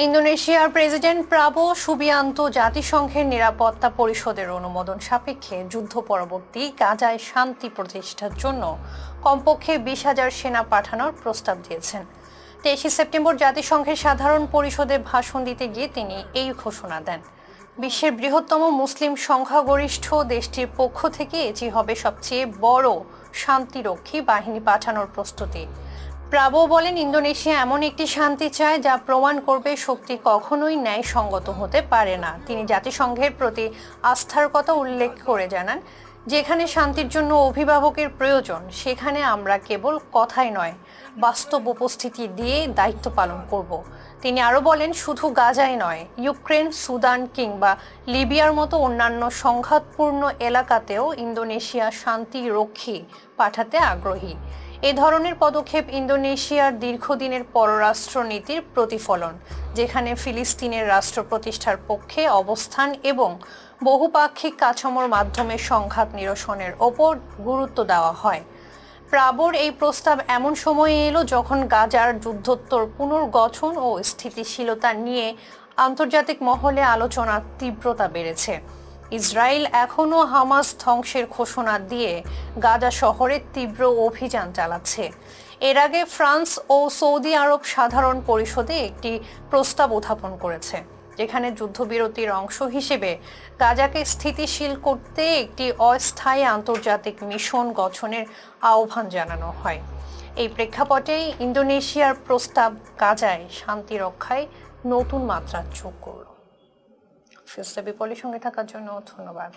ইন্দোনেশিয়ার president প্রাবো Subianto জাতিসংঘের নিরাপত্তা পরিষদের অনুমোদন সাপেক্ষে যুদ্ধ পরবর্তী গাজায় শান্তি প্রতিষ্ঠার জন্য কমপক্ষে 20,000 সেনা পাঠানোর প্রস্তাব দিয়েছেন। 23 সেপ্টেম্বর জাতিসংঘের সাধারণ পরিষদে ভাষণ দিতে গিয়ে তিনি এই ঘোষণা দেন। বিশ্বের বৃহত্তম মুসলিম সংখ্যাগরিষ্ঠ দেশটির পক্ষ থেকে এটি হবে সবচেয়ে বড় শান্তিরক্ষী বাহিনী পাঠানোর প্রস্তুতি। প্রাবো বলেন, ইন্দোনেশিয়া এমন একটি শান্তি চায় যা প্রমাণ করবে শক্তি কখনোই ন্যায়সঙ্গত হতে পারে না। তিনি জাতিসংঘের প্রতি আস্থার কথা উল্লেখ করে জানান, যেখানে শান্তির জন্য অভিভাবকের প্রয়োজন সেখানে আমরা কেবল কথাই নয়, বাস্তব উপস্থিতি দিয়ে দায়িত্ব পালন করব। তিনি আরও বলেন, শুধু গাজায় নয়, ইউক্রেন, সুদান কিংবা লিবিয়ার মতো অন্যান্য সংঘাতপূর্ণ এলাকাতেও ইন্দোনেশিয়া শান্তি রক্ষী পাঠাতে আগ্রহী। এ ধরনের পদক্ষেপ ইন্দোনেশিয়ার দীর্ঘদিনের পররাষ্ট্র নীতির প্রতিফলন, যেখানে ফিলিস্তিনের রাষ্ট্র প্রতিষ্ঠার পক্ষে অবস্থান এবং বহুপাক্ষিক কাঠামোর মাধ্যমে সংঘাত নিরসনের ওপর গুরুত্ব দেওয়া হয়। প্রাবোর এই প্রস্তাব এমন সময়ে এলো যখন গাজার যুদ্ধোত্তর পুনর্গঠন ও স্থিতিশীলতা নিয়ে আন্তর্জাতিক মহলে আলোচনার তীব্রতা বেড়েছে। ইসরায়েল এখনও হামাস ধ্বংসের ঘোষণা দিয়ে গাজা শহরে তীব্র অভিযান চালাচ্ছে। এর আগে ফ্রান্স ও সৌদি আরব সাধারণ পরিষদে একটি প্রস্তাব উত্থাপন করেছে, যেখানে যুদ্ধবিরতির অংশ হিসেবে গাজাকে স্থিতিশীল করতে একটি অস্থায়ী আন্তর্জাতিক মিশন গঠনের আহ্বান জানানো হয়। এই প্রেক্ষাপটেই ইন্দোনেশিয়ার প্রস্তাব গাজায় শান্তি রক্ষায় নতুন মাত্রা যোগ করল। ফিরোজা বিপলের সঙ্গে থাকার জন্য ধন্যবাদ।